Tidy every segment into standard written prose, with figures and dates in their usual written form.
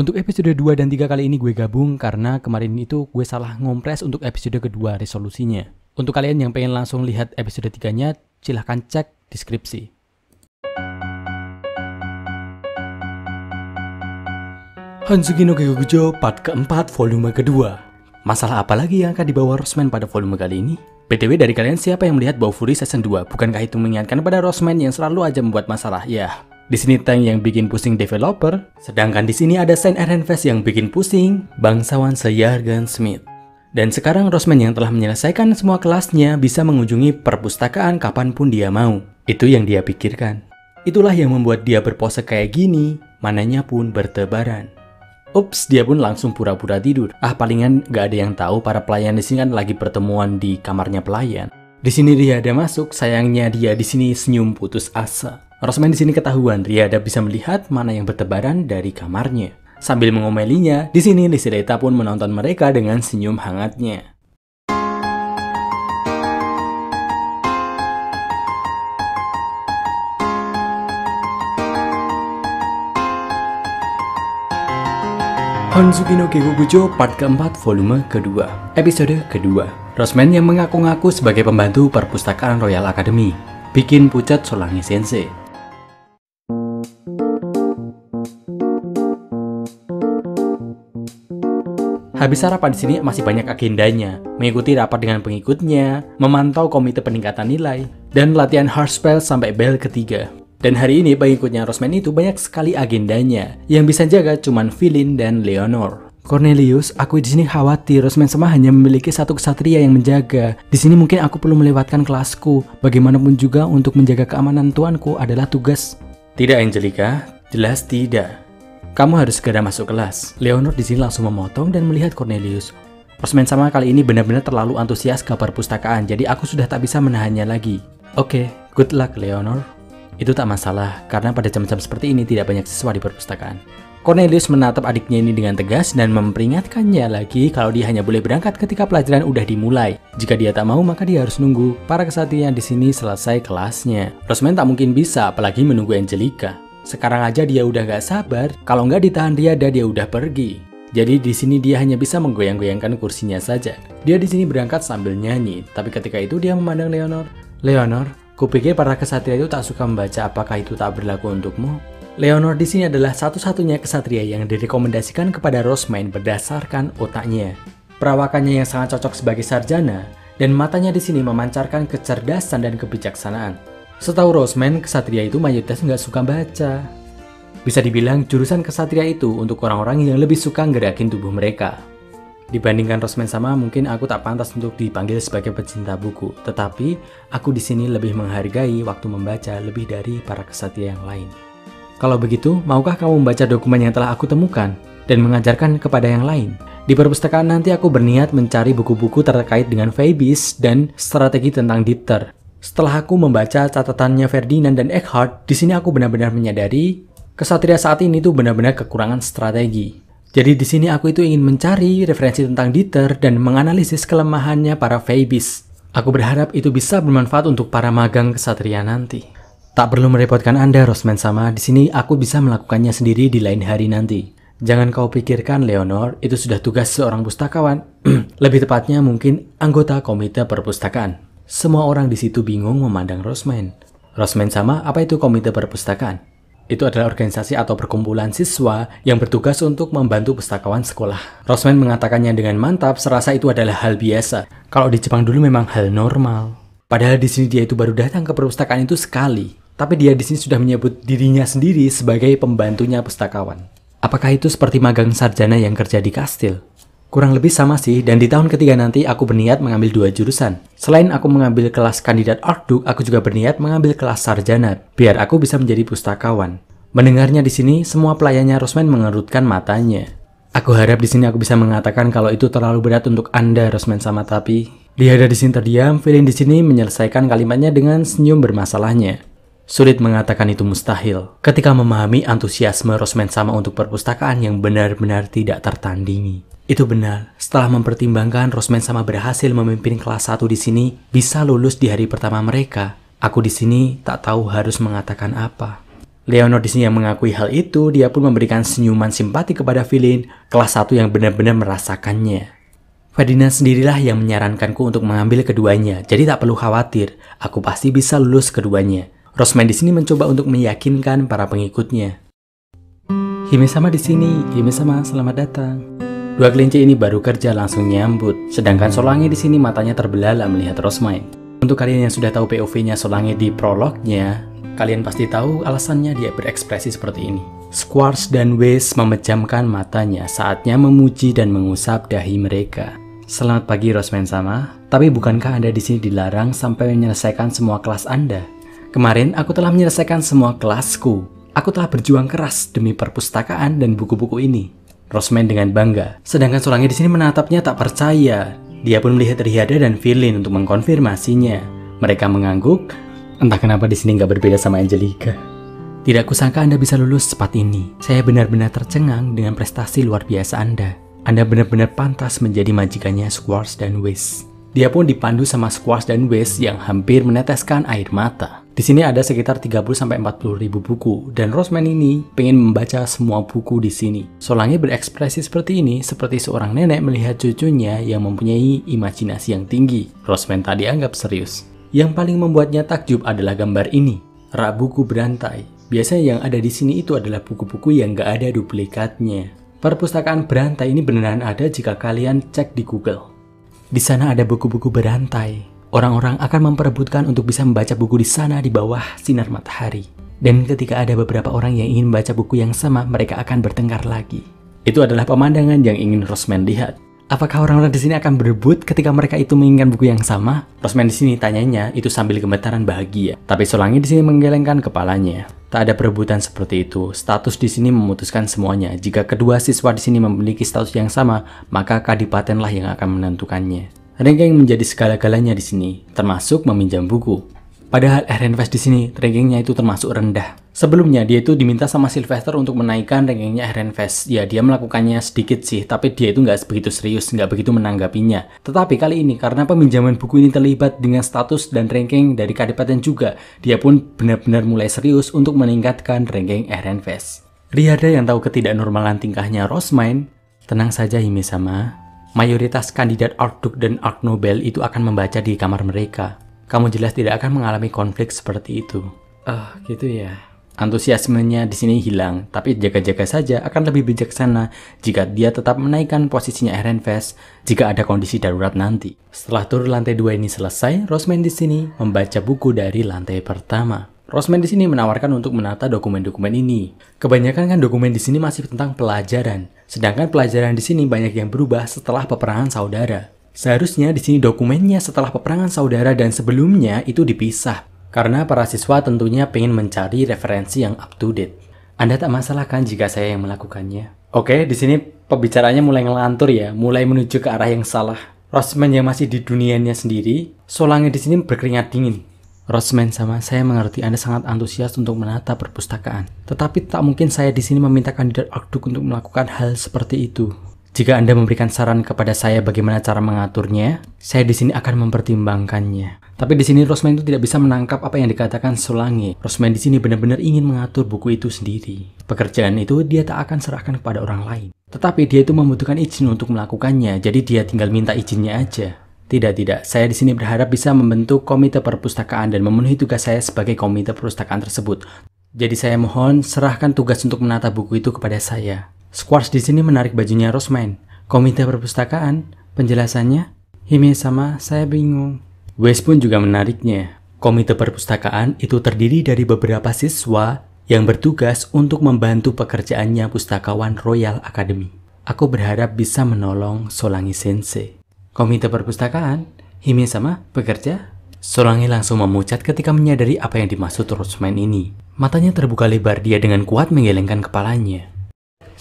Untuk episode 2 dan 3 kali ini gue gabung karena kemarin itu gue salah ngompres untuk episode kedua resolusinya. Untuk kalian yang pengen langsung lihat episode 3-nya, silahkan cek deskripsi. Hanzuki no Kyokujo part keempat volume kedua. Masalah apa lagi yang akan dibawa Rosman pada volume kali ini? BTW dari kalian siapa yang melihat Bofuri Season 2? Bukankah itu mengingatkan pada Rosman yang selalu aja membuat masalah? Ya, di sini Tank yang bikin pusing developer, sedangkan di sini ada Saint Erenfest yang bikin pusing bangsawan Seyargan Smith. Dan sekarang Rosman yang telah menyelesaikan semua kelasnya bisa mengunjungi perpustakaan kapanpun dia mau. Itu yang dia pikirkan. Itulah yang membuat dia berpose kayak gini, mananya pun bertebaran. Ups, dia pun langsung pura-pura tidur. Palingan gak ada yang tahu para pelayan di sini kan lagi pertemuan di kamarnya pelayan. Di sini Riada masuk, sayangnya dia di sini senyum putus asa. Rosman di sini ketahuan Riada bisa melihat mana yang bertebaran dari kamarnya. Sambil mengomelinya, di sini Lisileta pun menonton mereka dengan senyum hangatnya. Hanzuki no Kyokujo part keempat volume kedua, episode kedua. Rosman yang mengaku-ngaku sebagai pembantu perpustakaan Royal Academy bikin pucat Solange Sensei. Habis sarapan di sini masih banyak agendanya, mengikuti rapat dengan pengikutnya, memantau komite peningkatan nilai, dan latihan hard spell sampai bel ketiga. Dan hari ini pengikutnya Rosman itu banyak sekali agendanya, yang bisa jaga cuman Philin dan Leonor. Cornelius, aku di sini khawatir Rosman sama hanya memiliki satu ksatria yang menjaga. Di sini mungkin aku perlu melewatkan kelasku. Bagaimanapun juga untuk menjaga keamanan tuanku adalah tugas. Tidak, Angelica, jelas tidak. Kamu harus segera masuk kelas. Leonor di sini langsung memotong dan melihat Cornelius. Rosman sama kali ini benar-benar terlalu antusias ke perpustakaan, jadi aku sudah tak bisa menahannya lagi. Oke, good luck Leonor. Itu tak masalah, karena pada jam-jam seperti ini tidak banyak siswa di perpustakaan. Cornelius menatap adiknya ini dengan tegas dan memperingatkannya lagi kalau dia hanya boleh berangkat ketika pelajaran udah dimulai. Jika dia tak mau, maka dia harus nunggu para kesatria di sini selesai kelasnya. Rosman tak mungkin bisa, apalagi menunggu Angelica. Sekarang aja dia udah gak sabar, kalau nggak ditahan Riada dia udah pergi. Jadi di sini dia hanya bisa menggoyang-goyangkan kursinya saja. Dia di sini berangkat sambil nyanyi, tapi ketika itu dia memandang Leonor. Leonor, kupikir para kesatria itu tak suka membaca, apakah itu tak berlaku untukmu? Leonor di sini adalah satu-satunya kesatria yang direkomendasikan kepada Rosman berdasarkan otaknya. Perawakannya yang sangat cocok sebagai sarjana, dan matanya di sini memancarkan kecerdasan dan kebijaksanaan. Setahu Rosman, kesatria itu mayoritas nggak suka baca. Bisa dibilang jurusan kesatria itu untuk orang-orang yang lebih suka ngerakin tubuh mereka. Dibandingkan Rosman sama, mungkin aku tak pantas untuk dipanggil sebagai pecinta buku. Tetapi, aku di sini lebih menghargai waktu membaca lebih dari para kesatria yang lain. Kalau begitu, maukah kamu membaca dokumen yang telah aku temukan dan mengajarkan kepada yang lain? Di perpustakaan nanti aku berniat mencari buku-buku terkait dengan Phoebus dan strategi tentang Dipter. Setelah aku membaca catatannya Ferdinand dan Eckhart, di sini aku benar-benar menyadari kesatria saat ini tuh benar-benar kekurangan strategi. Jadi di sini aku itu ingin mencari referensi tentang Dieter dan menganalisis kelemahannya para Phoebus. Aku berharap itu bisa bermanfaat untuk para magang kesatria nanti. Tak perlu merepotkan Anda, Rosman sama. Di sini aku bisa melakukannya sendiri di lain hari nanti. Jangan kau pikirkan, Leonor, itu sudah tugas seorang pustakawan. Lebih tepatnya mungkin anggota komite perpustakaan. Semua orang di situ bingung memandang Rosman. Rosman sama, apa itu komite perpustakaan? Itu adalah organisasi atau perkumpulan siswa yang bertugas untuk membantu pustakawan sekolah. Rosman mengatakannya dengan mantap, serasa itu adalah hal biasa. Kalau di Jepang dulu memang hal normal. Padahal di sini dia itu baru datang ke perpustakaan itu sekali. Tapi dia di sini sudah menyebut dirinya sendiri sebagai pembantunya pustakawan. Apakah itu seperti magang sarjana yang kerja di kastil? Kurang lebih sama sih, dan di tahun ketiga nanti aku berniat mengambil 2 jurusan. Selain aku mengambil kelas kandidat Archduke, aku juga berniat mengambil kelas sarjana, biar aku bisa menjadi pustakawan. Mendengarnya di sini, semua pelayannya Rosman mengerutkan matanya. Aku harap di sini aku bisa mengatakan kalau itu terlalu berat untuk Anda, Rosman sama, tapi dia ada di sini terdiam. Philin di sini menyelesaikan kalimatnya dengan senyum bermasalahnya. Sulit mengatakan itu mustahil ketika memahami antusiasme Rosman sama untuk perpustakaan yang benar-benar tidak tertandingi. Itu benar, setelah mempertimbangkan Rosman sama berhasil memimpin kelas 1 di sini, bisa lulus di hari pertama mereka. Aku di sini tak tahu harus mengatakan apa. Leonor di sini yang mengakui hal itu, dia pun memberikan senyuman simpati kepada Philin, kelas 1 yang benar-benar merasakannya. Ferdinand sendirilah yang menyarankanku untuk mengambil keduanya, jadi tak perlu khawatir, aku pasti bisa lulus keduanya. Rosman di sini mencoba untuk meyakinkan para pengikutnya. Hime-sama di sini, Hime-sama selamat datang. Dua kelinci ini baru kerja langsung nyambut, sedangkan Solange di sini matanya terbelalak melihat Rosman. Untuk kalian yang sudah tahu POV-nya Solange di prolognya, kalian pasti tahu alasannya dia berekspresi seperti ini. Squarch dan Weiss memejamkan matanya, saatnya memuji dan mengusap dahi mereka. Selamat pagi Rosman sama, tapi bukankah Anda di sini dilarang sampai menyelesaikan semua kelas Anda? Kemarin aku telah menyelesaikan semua kelasku. Aku telah berjuang keras demi perpustakaan dan buku-buku ini. Rosman dengan bangga, sedangkan Solange di sini menatapnya tak percaya. Dia pun melihat Riada dan Philin untuk mengkonfirmasinya. Mereka mengangguk. Entah kenapa di sini nggak berbeda sama Angelica. Tidak kusangka Anda bisa lulus cepat ini. Saya benar-benar tercengang dengan prestasi luar biasa Anda. Anda benar-benar pantas menjadi majikannya Squarch dan Weiss. Dia pun dipandu sama Squarch dan Weiss yang hampir meneteskan air mata. Di sini ada sekitar 30-40 ribu buku, dan Rosman ini pengen membaca semua buku di sini. Solange berekspresi seperti ini, seperti seorang nenek melihat cucunya yang mempunyai imajinasi yang tinggi. Rosman tak dianggap serius. Yang paling membuatnya takjub adalah gambar ini, rak buku berantai. Biasanya yang ada di sini itu adalah buku-buku yang gak ada duplikatnya. Perpustakaan berantai ini beneran ada jika kalian cek di Google. Di sana ada buku-buku berantai. Orang-orang akan memperebutkan untuk bisa membaca buku di sana di bawah sinar matahari. Dan ketika ada beberapa orang yang ingin membaca buku yang sama, mereka akan bertengkar lagi. Itu adalah pemandangan yang ingin Rosman lihat. Apakah orang-orang di sini akan berebut ketika mereka itu menginginkan buku yang sama? Rosman di sini tanyanya itu sambil gemetaran bahagia. Tapi Solange di sini menggelengkan kepalanya. Tak ada perebutan seperti itu. Status di sini memutuskan semuanya. Jika kedua siswa di sini memiliki status yang sama, maka kadipatenlah yang akan menentukannya. Ranking menjadi segala-galanya di sini, termasuk meminjam buku. Padahal Ehrenfest di sini rankingnya itu termasuk rendah. Sebelumnya dia itu diminta sama Sylvester untuk menaikkan rankingnya Ehrenfest. Ya dia melakukannya sedikit sih, tapi dia itu nggak begitu serius, nggak begitu menanggapinya. Tetapi kali ini karena peminjaman buku ini terlibat dengan status dan ranking dari kadipaten juga, dia pun benar-benar mulai serius untuk meningkatkan ranking Ehrenfest. Riada yang tahu ketidaknormalan tingkahnya Rosman, tenang saja Hime-sama. Mayoritas kandidat Archduke dan Archnobel itu akan membaca di kamar mereka. Kamu jelas tidak akan mengalami konflik seperti itu. Gitu ya. Antusiasmenya di sini hilang, tapi jaga-jaga saja akan lebih bijaksana jika dia tetap menaikkan posisinya Ehrenfest jika ada kondisi darurat nanti. Setelah tur lantai 2 ini selesai, Rosman di sini membaca buku dari lantai pertama. Rosman di sini menawarkan untuk menata dokumen-dokumen ini. Kebanyakan kan dokumen di sini masih tentang pelajaran, sedangkan pelajaran di sini banyak yang berubah setelah peperangan saudara. Seharusnya di sini dokumennya setelah peperangan saudara dan sebelumnya itu dipisah. Karena para siswa tentunya pengen mencari referensi yang up to date. Anda tak masalah kan jika saya yang melakukannya? Oke, di sini pembicaraannya mulai ngelantur ya, mulai menuju ke arah yang salah. Rosman yang masih di dunianya sendiri, Solange di sini berkeringat dingin. Rosman sama, saya mengerti Anda sangat antusias untuk menata perpustakaan. Tetapi tak mungkin saya di sini meminta kandidat Archduke untuk melakukan hal seperti itu. Jika Anda memberikan saran kepada saya bagaimana cara mengaturnya, saya di sini akan mempertimbangkannya. Tapi di sini Rosman itu tidak bisa menangkap apa yang dikatakan Solange. Rosman di sini benar-benar ingin mengatur buku itu sendiri. Pekerjaan itu dia tak akan serahkan kepada orang lain. Tetapi dia itu membutuhkan izin untuk melakukannya, jadi dia tinggal minta izinnya aja. Tidak. Saya di sini berharap bisa membentuk komite perpustakaan dan memenuhi tugas saya sebagai komite perpustakaan tersebut. Jadi saya mohon serahkan tugas untuk menata buku itu kepada saya. Squarch di sini menarik bajunya Rosman. Komite perpustakaan, penjelasannya? Hime-sama, saya bingung. Weiss pun juga menariknya. Komite perpustakaan itu terdiri dari beberapa siswa yang bertugas untuk membantu pekerjaannya pustakawan Royal Academy. Aku berharap bisa menolong Solange Sensei. Komite perpustakaan? Hime-sama, bekerja? Solange langsung memucat ketika menyadari apa yang dimaksud Rosman ini. Matanya terbuka lebar, dia dengan kuat menggelengkan kepalanya.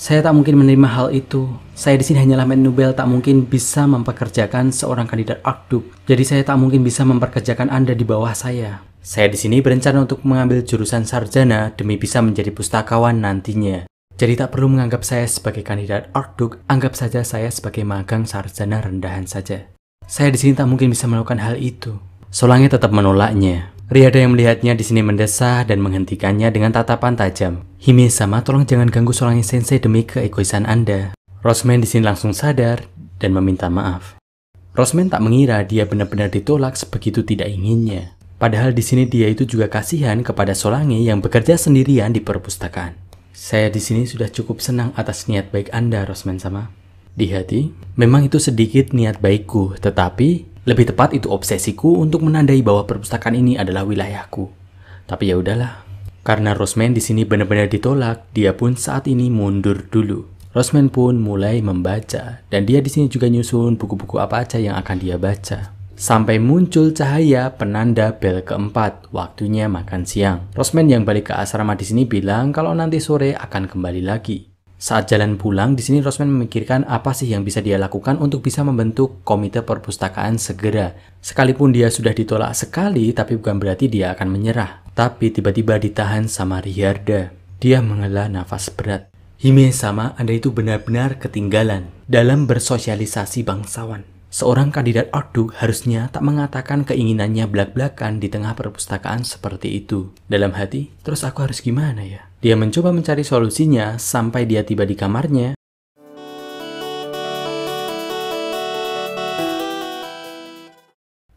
Saya tak mungkin menerima hal itu. Saya di sini hanyalah Nobel, tak mungkin bisa mempekerjakan seorang kandidat Archduke. Jadi saya tak mungkin bisa memperkerjakan Anda di bawah saya. Saya di sini berencana untuk mengambil jurusan sarjana demi bisa menjadi pustakawan nantinya. Jadi tak perlu menganggap saya sebagai kandidat Archduke, anggap saja saya sebagai magang sarjana rendahan saja. Saya di sini tak mungkin bisa melakukan hal itu. Solange tetap menolaknya. Riyada yang melihatnya di sini mendesah dan menghentikannya dengan tatapan tajam. Hime-sama, tolong jangan ganggu Solange Sensei demi keegoisan Anda. Roseman di sini langsung sadar dan meminta maaf. Roseman tak mengira dia benar-benar ditolak sebegitu tidak inginnya. Padahal di sini dia itu juga kasihan kepada Solange yang bekerja sendirian di perpustakaan. Saya di sini sudah cukup senang atas niat baik Anda, Roseman-sama. Di hati, memang itu sedikit niat baikku, tetapi lebih tepat itu obsesiku untuk menandai bahwa perpustakaan ini adalah wilayahku. Tapi ya udahlah. Karena Roseman di sini benar-benar ditolak, dia pun saat ini mundur dulu. Roseman pun mulai membaca, dan dia di sini juga nyusun buku-buku apa aja yang akan dia baca. Sampai muncul cahaya penanda bel keempat, waktunya makan siang. Roseman yang balik ke asrama di sini bilang kalau nanti sore akan kembali lagi. Saat jalan pulang, di sini Roseman memikirkan apa sih yang bisa dia lakukan untuk bisa membentuk komite perpustakaan segera. Sekalipun dia sudah ditolak sekali, tapi bukan berarti dia akan menyerah. Tapi tiba-tiba ditahan sama Riyada. Dia menghela nafas berat. Hime-sama, Anda itu benar-benar ketinggalan dalam bersosialisasi bangsawan. Seorang kandidat Arduk harusnya tak mengatakan keinginannya belak-belakan di tengah perpustakaan seperti itu. Dalam hati, terus aku harus gimana ya? Dia mencoba mencari solusinya sampai dia tiba di kamarnya.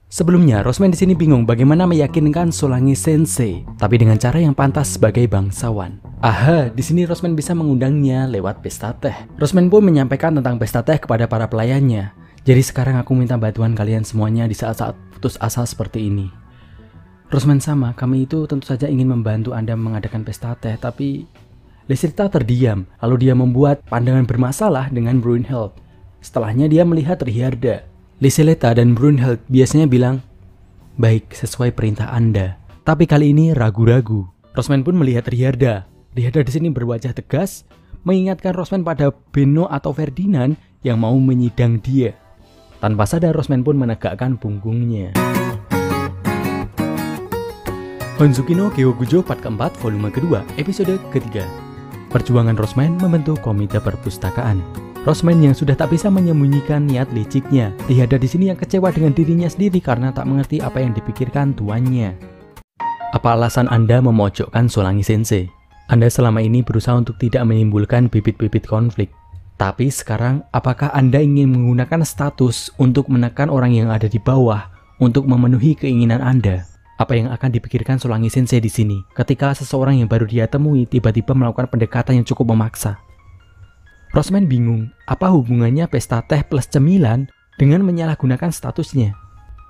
Sebelumnya, Roseman di sini bingung bagaimana meyakinkan Solange Sensei, tapi dengan cara yang pantas sebagai bangsawan. Aha, di sini Roseman bisa mengundangnya lewat pesta teh. Roseman pun menyampaikan tentang pesta teh kepada para pelayannya. Jadi sekarang aku minta bantuan kalian semuanya di saat-saat putus asa seperti ini. Roseman-sama, kami itu tentu saja ingin membantu Anda mengadakan pesta teh, tapi Lysileta terdiam, lalu dia membuat pandangan bermasalah dengan Brunhild. Setelahnya dia melihat Riyada. Lysileta dan Brunhild biasanya bilang, baik, sesuai perintah Anda. Tapi kali ini ragu-ragu. Roseman pun melihat Riyada. Riyada di sini berwajah tegas, mengingatkan Roseman pada Benno atau Ferdinand yang mau menyidang dia. Tanpa sadar, Roseman pun menegakkan punggungnya. Honzuki no Gyogujo part keempat volume kedua episode ketiga. Perjuangan Roseman membentuk komite perpustakaan. Roseman yang sudah tak bisa menyembunyikan niat liciknya. Riyada di sini yang kecewa dengan dirinya sendiri karena tak mengerti apa yang dipikirkan tuannya. Apa alasan Anda memojokkan Solange Sensei? Anda selama ini berusaha untuk tidak menimbulkan bibit-bibit konflik. Tapi sekarang apakah Anda ingin menggunakan status untuk menekan orang yang ada di bawah untuk memenuhi keinginan Anda? Apa yang akan dipikirkan Solange Sensei di sini ketika seseorang yang baru dia temui tiba-tiba melakukan pendekatan yang cukup memaksa? Roseman bingung, apa hubungannya pesta teh plus cemilan dengan menyalahgunakan statusnya?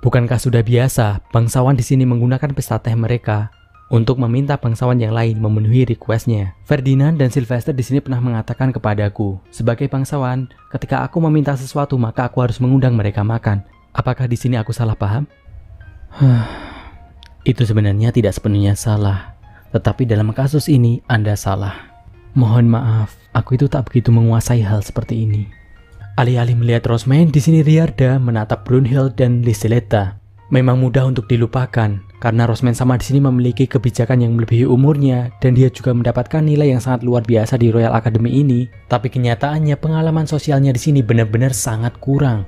Bukankah sudah biasa bangsawan di sini menggunakan pesta teh mereka untuk meminta bangsawan yang lain memenuhi requestnya? Ferdinand dan Sylvester di sini pernah mengatakan kepadaku, sebagai bangsawan, ketika aku meminta sesuatu maka aku harus mengundang mereka makan. Apakah di sini aku salah paham? Itu sebenarnya tidak sepenuhnya salah, tetapi dalam kasus ini Anda salah. Mohon maaf, aku itu tak begitu menguasai hal seperti ini. Alih-alih melihat Roseman, di sini Riyada menatap Brunhild dan Lysileta. Memang mudah untuk dilupakan, karena Roseman sama di sini memiliki kebijakan yang melebihi umurnya, dan dia juga mendapatkan nilai yang sangat luar biasa di Royal Academy ini. Tapi kenyataannya pengalaman sosialnya di sini benar-benar sangat kurang,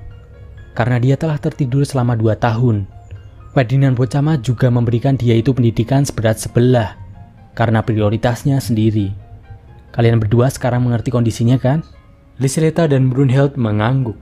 karena dia telah tertidur selama 2 tahun. Ferdinand Bocama juga memberikan dia itu pendidikan seberat sebelah karena prioritasnya sendiri. Kalian berdua sekarang mengerti kondisinya kan? Lysileta dan Brunhild mengangguk.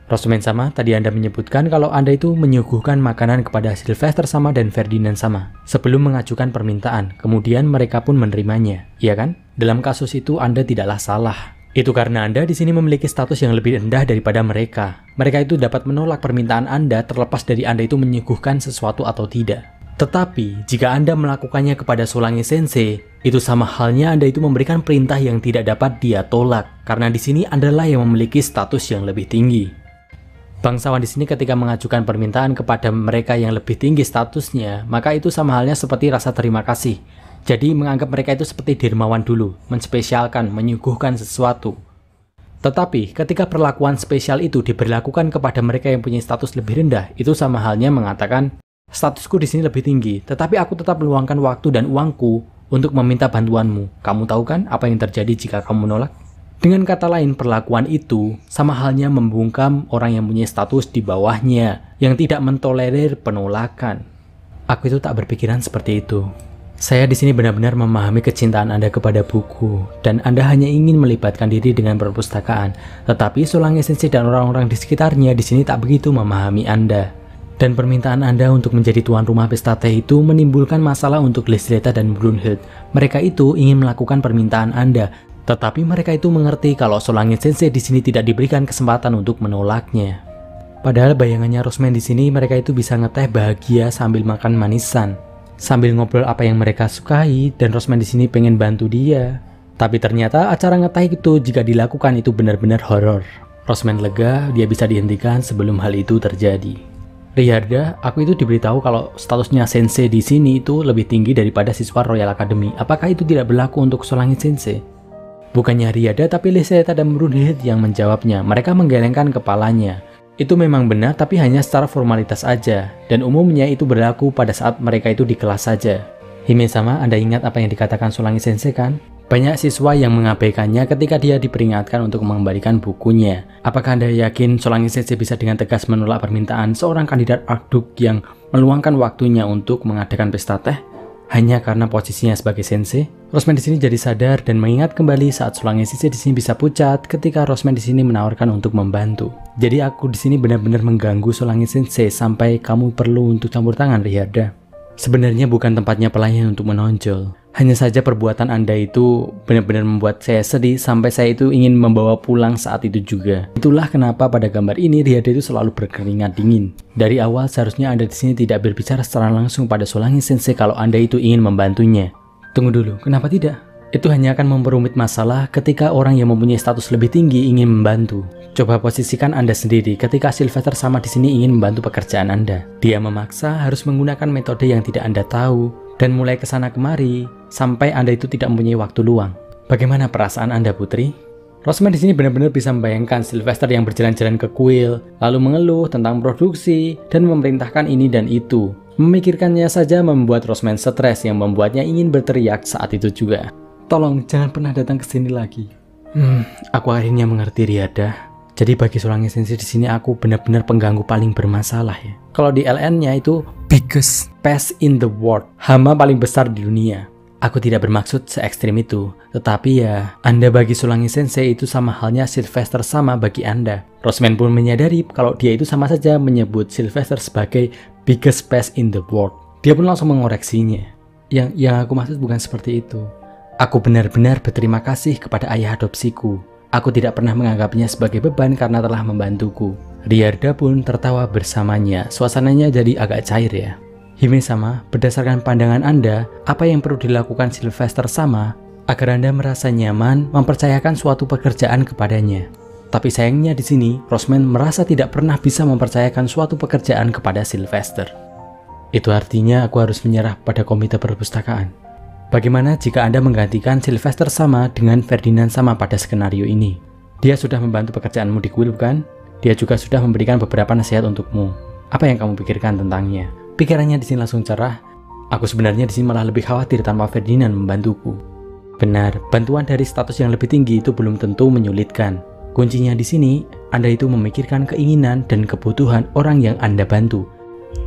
Roseman sama, tadi Anda menyebutkan kalau Anda itu menyuguhkan makanan kepada Sylvester sama dan Ferdinand sama sebelum mengajukan permintaan, kemudian mereka pun menerimanya, iya kan? Dalam kasus itu Anda tidaklah salah. Itu karena Anda di sini memiliki status yang lebih rendah daripada mereka. Mereka itu dapat menolak permintaan Anda terlepas dari Anda itu menyuguhkan sesuatu atau tidak. Tetapi, jika Anda melakukannya kepada Solange Sensei, itu sama halnya Anda itu memberikan perintah yang tidak dapat dia tolak. Karena di sini Anda lah yang memiliki status yang lebih tinggi. Bangsawan di sini ketika mengajukan permintaan kepada mereka yang lebih tinggi statusnya, maka itu sama halnya seperti rasa terima kasih. Jadi menganggap mereka itu seperti dermawan dulu, menspesialkan, menyuguhkan sesuatu. Tetapi ketika perlakuan spesial itu diberlakukan kepada mereka yang punya status lebih rendah, itu sama halnya mengatakan, statusku di sini lebih tinggi, tetapi aku tetap meluangkan waktu dan uangku untuk meminta bantuanmu. Kamu tahu kan apa yang terjadi jika kamu menolak? Dengan kata lain, perlakuan itu sama halnya membungkam orang yang punya status di bawahnya, yang tidak mentolerir penolakan. Aku itu tak berpikiran seperti itu. Saya di sini benar-benar memahami kecintaan Anda kepada buku, dan Anda hanya ingin melibatkan diri dengan perpustakaan. Tetapi Solange Sensei dan orang-orang di sekitarnya di sini tak begitu memahami Anda. Dan permintaan Anda untuk menjadi tuan rumah pesta teh itu menimbulkan masalah untuk Lestreta dan Brunhild. Mereka itu ingin melakukan permintaan Anda, tetapi mereka itu mengerti kalau Solange Sensei di sini tidak diberikan kesempatan untuk menolaknya. Padahal bayangannya Rosman di sini mereka itu bisa ngeteh bahagia sambil makan manisan, sambil ngobrol apa yang mereka sukai, dan Rosman di sini pengen bantu dia. Tapi ternyata acara ngeteh itu jika dilakukan itu benar-benar horor. Rosman lega, dia bisa dihentikan sebelum hal itu terjadi. Riyarda, aku itu diberitahu kalau statusnya sensei di sini itu lebih tinggi daripada siswa Royal Academy. Apakah itu tidak berlaku untuk Solange Sensei? Bukannya Riyarda tapi Lestreta dan Brunhild yang menjawabnya. Mereka menggelengkan kepalanya. Itu memang benar tapi hanya secara formalitas aja, dan umumnya itu berlaku pada saat mereka itu di kelas saja. Hime-sama, Anda ingat apa yang dikatakan Solange Sensei kan? Banyak siswa yang mengabaikannya ketika dia diperingatkan untuk mengembalikan bukunya. Apakah Anda yakin Solange Sensei bisa dengan tegas menolak permintaan seorang kandidat Archduke yang meluangkan waktunya untuk mengadakan pesta teh hanya karena posisinya sebagai sensei? Rosman di sini jadi sadar dan mengingat kembali saat Solange Sensei di sini bisa pucat ketika Rosman di sini menawarkan untuk membantu. Jadi aku di sini benar-benar mengganggu Solange Sensei sampai kamu perlu untuk campur tangan, Riyarda. Sebenarnya bukan tempatnya pelayan untuk menonjol. Hanya saja perbuatan Anda itu benar-benar membuat saya sedih sampai saya itu ingin membawa pulang saat itu juga. Itulah kenapa pada gambar ini Riyarda itu selalu berkeringat dingin. Dari awal seharusnya Anda di sini tidak berbicara secara langsung pada Solange Sensei kalau Anda itu ingin membantunya. Tunggu dulu, kenapa tidak? Itu hanya akan memperumit masalah ketika orang yang mempunyai status lebih tinggi ingin membantu. Coba posisikan Anda sendiri ketika Sylvester sama di sini ingin membantu pekerjaan Anda. Dia memaksa harus menggunakan metode yang tidak Anda tahu dan mulai kesana kemari sampai Anda itu tidak mempunyai waktu luang. Bagaimana perasaan Anda, Putri? Rosman di sini benar-benar bisa membayangkan Sylvester yang berjalan-jalan ke kuil, lalu mengeluh tentang produksi dan memerintahkan ini dan itu. Memikirkannya saja membuat Rosman stres yang membuatnya ingin berteriak saat itu juga. Tolong jangan pernah datang ke sini lagi. Aku akhirnya mengerti, Riyarda. Jadi bagi Solange Sensei di sini aku benar-benar pengganggu paling bermasalah ya. Kalau di LN-nya itu biggest pest in the world, hama paling besar di dunia. Aku tidak bermaksud se-ekstrim itu, tetapi ya, Anda bagi Solange Sensei itu sama halnya Sylvester sama bagi Anda. Rosman pun menyadari kalau dia itu sama saja menyebut Sylvester sebagai biggest pest in the world. Dia pun langsung mengoreksinya. Yang aku maksud bukan seperti itu. Aku benar-benar berterima kasih kepada ayah adopsiku. Aku tidak pernah menganggapnya sebagai beban karena telah membantuku. Riyarda pun tertawa bersamanya. Suasananya jadi agak cair ya. Hime-sama, berdasarkan pandangan Anda, apa yang perlu dilakukan Sylvester sama agar Anda merasa nyaman mempercayakan suatu pekerjaan kepadanya? Tapi sayangnya di sini, Rosman merasa tidak pernah bisa mempercayakan suatu pekerjaan kepada Sylvester. Itu artinya aku harus menyerah pada komite perpustakaan. Bagaimana jika Anda menggantikan Sylvester sama dengan Ferdinand sama pada skenario ini? Dia sudah membantu pekerjaanmu di kuil, bukan? Dia juga sudah memberikan beberapa nasihat untukmu. Apa yang kamu pikirkan tentangnya? Pikirannya di sini langsung cerah. Aku sebenarnya di sini malah lebih khawatir tanpa Ferdinand membantuku. Benar, bantuan dari status yang lebih tinggi itu belum tentu menyulitkan. Kuncinya di sini, Anda itu memikirkan keinginan dan kebutuhan orang yang Anda bantu.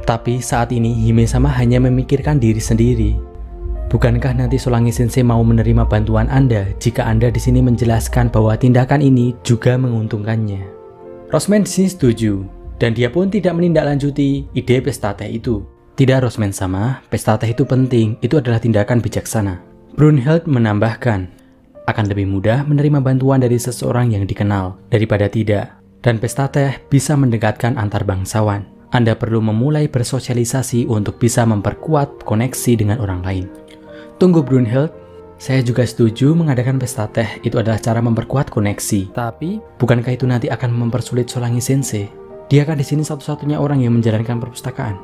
Tapi saat ini Hime-sama hanya memikirkan diri sendiri. Bukankah nanti Solange Sensei mau menerima bantuan Anda jika Anda di sini menjelaskan bahwa tindakan ini juga menguntungkannya? Rosman di sini setuju, dan dia pun tidak menindaklanjuti ide pesta teh itu. Tidak, Rosman sama, pesta teh itu penting, itu adalah tindakan bijaksana. Brunhild menambahkan, akan lebih mudah menerima bantuan dari seseorang yang dikenal daripada tidak, dan pesta teh bisa mendekatkan antar bangsawan. Anda perlu memulai bersosialisasi untuk bisa memperkuat koneksi dengan orang lain. Tunggu, Brunhild, saya juga setuju mengadakan pesta teh, itu adalah cara memperkuat koneksi. Tapi, bukankah itu nanti akan mempersulit Solange Sensei? Dia kan di sini satu-satunya orang yang menjalankan perpustakaan.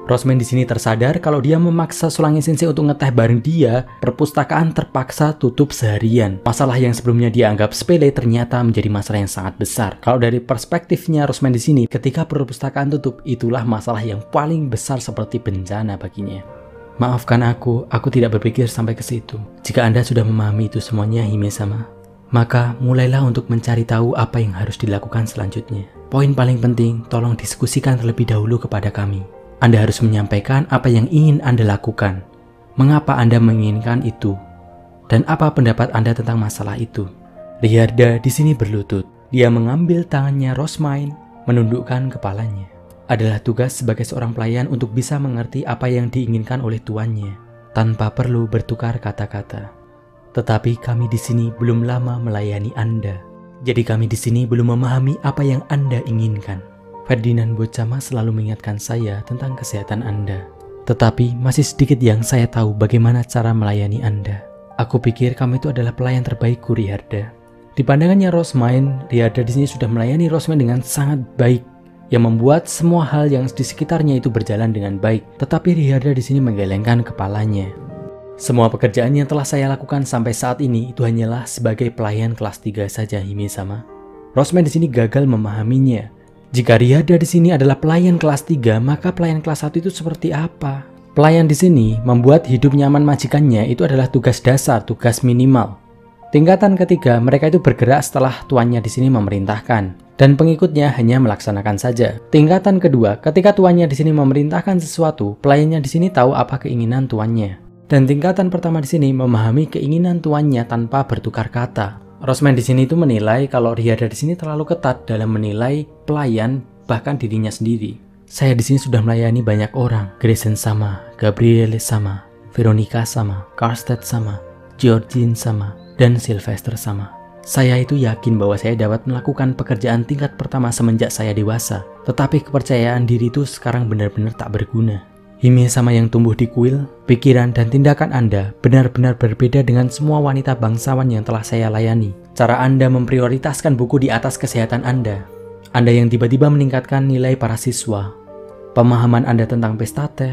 Rosman di sini tersadar kalau dia memaksa Solange Sensei untuk ngeteh bareng dia, perpustakaan terpaksa tutup seharian. Masalah yang sebelumnya dia anggap sepele ternyata menjadi masalah yang sangat besar. Kalau dari perspektifnya Rosman di sini, ketika perpustakaan tutup, itulah masalah yang paling besar seperti bencana baginya. Maafkan aku tidak berpikir sampai ke situ. Jika Anda sudah memahami itu semuanya, Hime-sama, maka mulailah untuk mencari tahu apa yang harus dilakukan selanjutnya. Poin paling penting, tolong diskusikan terlebih dahulu kepada kami. Anda harus menyampaikan apa yang ingin Anda lakukan. Mengapa Anda menginginkan itu? Dan apa pendapat Anda tentang masalah itu? Riyarda di sini berlutut. Dia mengambil tangannya Rosmain, menundukkan kepalanya. Adalah tugas sebagai seorang pelayan untuk bisa mengerti apa yang diinginkan oleh tuannya, tanpa perlu bertukar kata-kata. Tetapi kami di sini belum lama melayani Anda. Jadi kami di sini belum memahami apa yang Anda inginkan. Ferdinand Bocama selalu mengingatkan saya tentang kesehatan Anda. Tetapi masih sedikit yang saya tahu bagaimana cara melayani Anda. Aku pikir kamu itu adalah pelayan terbaikku, Riyarda. Di pandangannya Rosmain, Riyarda di sini sudah melayani Rosmain dengan sangat baik, yang membuat semua hal yang di sekitarnya itu berjalan dengan baik. Tetapi Riyarda di sini menggelengkan kepalanya. Semua pekerjaan yang telah saya lakukan sampai saat ini itu hanyalah sebagai pelayan kelas 3 saja, Hime-sama. Rosmain di sini gagal memahaminya. Jika Riyarda di sini adalah pelayan kelas 3, maka pelayan kelas 1 itu seperti apa? Pelayan di sini membuat hidup nyaman majikannya itu adalah tugas dasar, tugas minimal. Tingkatan ketiga, mereka itu bergerak setelah tuannya di sini memerintahkan, dan pengikutnya hanya melaksanakan saja. Tingkatan kedua, ketika tuannya di sini memerintahkan sesuatu, pelayannya di sini tahu apa keinginan tuannya. Dan tingkatan pertama di sini memahami keinginan tuannya tanpa bertukar kata. Rosmain di sini itu menilai kalau Riyarda di sini terlalu ketat dalam menilai pelayan, bahkan dirinya sendiri. Saya di sini sudah melayani banyak orang, Grayson sama, Gabrielle sama, Veronica sama, Karstedt sama, Georgine sama, dan Sylvester sama. Saya itu yakin bahwa saya dapat melakukan pekerjaan tingkat pertama semenjak saya dewasa. Tetapi kepercayaan diri itu sekarang benar-benar tak berguna. Hime-sama yang tumbuh di kuil, pikiran dan tindakan Anda benar-benar berbeda dengan semua wanita bangsawan yang telah saya layani. Cara Anda memprioritaskan buku di atas kesehatan Anda. Anda yang tiba-tiba meningkatkan nilai para siswa. Pemahaman Anda tentang pesta teh.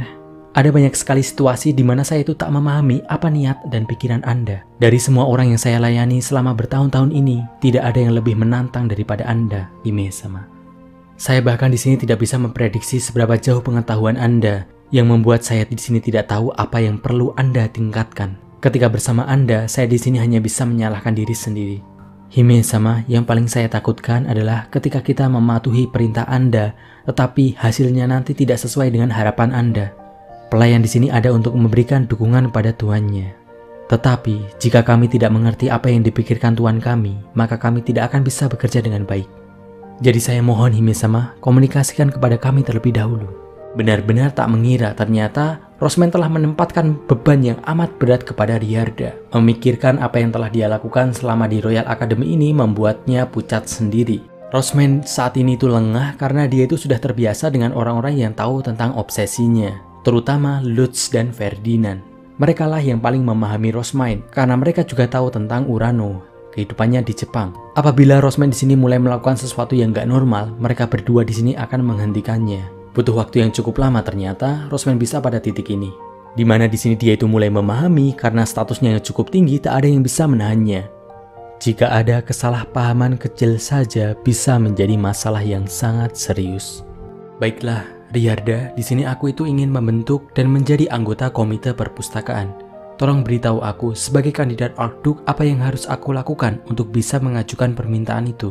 Ada banyak sekali situasi di mana saya itu tak memahami apa niat dan pikiran Anda. Dari semua orang yang saya layani selama bertahun-tahun ini, tidak ada yang lebih menantang daripada Anda, Hime-sama. Saya bahkan di sini tidak bisa memprediksi seberapa jauh pengetahuan Anda, yang membuat saya di sini tidak tahu apa yang perlu Anda tingkatkan. Ketika bersama Anda, saya di sini hanya bisa menyalahkan diri sendiri. Hime-sama, yang paling saya takutkan adalah ketika kita mematuhi perintah Anda, tetapi hasilnya nanti tidak sesuai dengan harapan Anda. Pelayan di sini ada untuk memberikan dukungan pada tuannya. Tetapi, jika kami tidak mengerti apa yang dipikirkan tuan kami, maka kami tidak akan bisa bekerja dengan baik. Jadi saya mohon Hime-sama, komunikasikan kepada kami terlebih dahulu. Benar-benar tak mengira ternyata Rosmain telah menempatkan beban yang amat berat kepada Riyarda. Memikirkan apa yang telah dia lakukan selama di Royal Academy ini membuatnya pucat sendiri. Rosmain saat ini itu lengah karena dia itu sudah terbiasa dengan orang-orang yang tahu tentang obsesinya, terutama Lutz dan Ferdinand. Mereka lah yang paling memahami Rosmain karena mereka juga tahu tentang Urano, kehidupannya di Jepang. Apabila Rosmain di sini mulai melakukan sesuatu yang gak normal, mereka berdua di sini akan menghentikannya. Butuh waktu yang cukup lama ternyata Rosmain bisa pada titik ini, di mana di sini dia itu mulai memahami karena statusnya yang cukup tinggi tak ada yang bisa menahannya. Jika ada kesalahpahaman kecil saja bisa menjadi masalah yang sangat serius. Baiklah, Riyarda, di sini aku itu ingin membentuk dan menjadi anggota komite perpustakaan. Tolong beritahu aku sebagai kandidat Archduke apa yang harus aku lakukan untuk bisa mengajukan permintaan itu.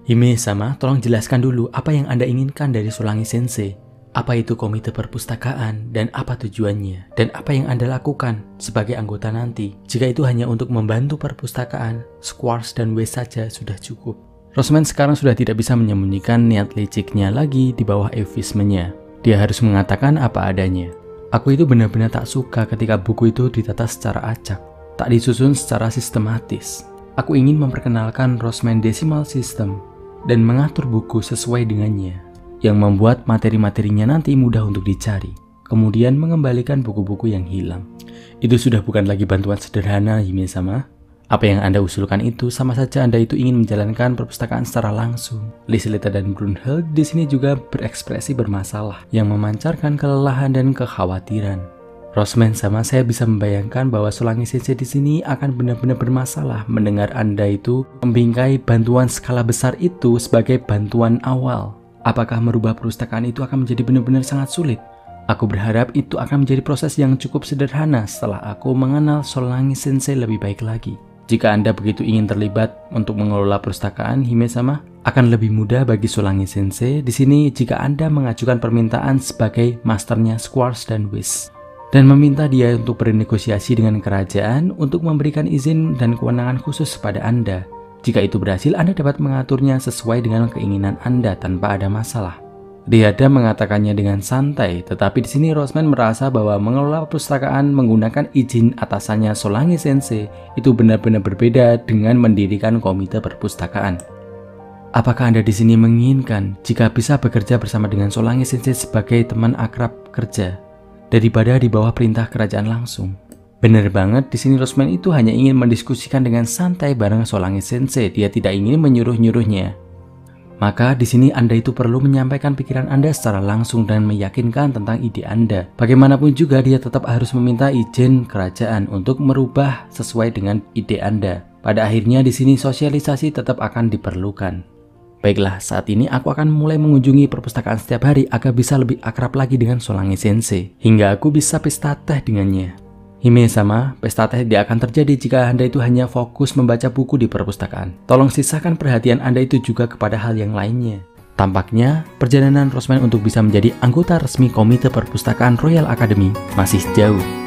Hime-sama, tolong jelaskan dulu apa yang Anda inginkan dari Solange Sensei. Apa itu komite perpustakaan dan apa tujuannya? Dan apa yang Anda lakukan sebagai anggota nanti? Jika itu hanya untuk membantu perpustakaan, Squartz dan Weiss saja sudah cukup. Rosmain sekarang sudah tidak bisa menyembunyikan niat liciknya lagi di bawah eufismenya. Dia harus mengatakan apa adanya. Aku itu benar-benar tak suka ketika buku itu ditata secara acak, tak disusun secara sistematis. Aku ingin memperkenalkan Rosmain Decimal System dan mengatur buku sesuai dengannya, yang membuat materi-materinya nanti mudah untuk dicari, kemudian mengembalikan buku-buku yang hilang. Itu sudah bukan lagi bantuan sederhana, Hime-sama. Apa yang Anda usulkan itu sama saja Anda itu ingin menjalankan perpustakaan secara langsung. Liselita dan Brunhild di sini juga berekspresi bermasalah, yang memancarkan kelelahan dan kekhawatiran. Rosmain sama, saya bisa membayangkan bahwa Solange Sensei di sini akan benar-benar bermasalah mendengar Anda itu membingkai bantuan skala besar itu sebagai bantuan awal. Apakah merubah perpustakaan itu akan menjadi benar-benar sangat sulit? Aku berharap itu akan menjadi proses yang cukup sederhana setelah aku mengenal Solange Sensei lebih baik lagi. Jika Anda begitu ingin terlibat untuk mengelola perpustakaan, Hime-sama, Akan lebih mudah bagi Solange Sensei di sini jika Anda mengajukan permintaan sebagai masternya Squash dan Whis dan meminta dia untuk bernegosiasi dengan kerajaan untuk memberikan izin dan kewenangan khusus kepada Anda. Jika itu berhasil, Anda dapat mengaturnya sesuai dengan keinginan Anda tanpa ada masalah. Riada mengatakannya dengan santai, tetapi di sini Rosman merasa bahwa mengelola perpustakaan menggunakan izin atasannya Solange Sensei itu benar-benar berbeda dengan mendirikan komite perpustakaan. Apakah Anda di sini menginginkan jika bisa bekerja bersama dengan Solange Sensei sebagai teman akrab kerja daripada di bawah perintah kerajaan langsung? Bener banget, di sini Rosman itu hanya ingin mendiskusikan dengan santai bareng Solange Sensei, dia tidak ingin menyuruh-nyuruhnya. Maka di sini Anda itu perlu menyampaikan pikiran Anda secara langsung dan meyakinkan tentang ide Anda. Bagaimanapun juga dia tetap harus meminta izin kerajaan untuk merubah sesuai dengan ide Anda. Pada akhirnya di sini sosialisasi tetap akan diperlukan. Baiklah, saat ini aku akan mulai mengunjungi perpustakaan setiap hari agar bisa lebih akrab lagi dengan Solange Sensei, hingga aku bisa pesta teh dengannya. Hime-sama, pesta teh tidak akan terjadi jika Anda itu hanya fokus membaca buku di perpustakaan. Tolong sisakan perhatian Anda itu juga kepada hal yang lainnya. Tampaknya, perjalanan Rosman untuk bisa menjadi anggota resmi Komite Perpustakaan Royal Academy masih jauh.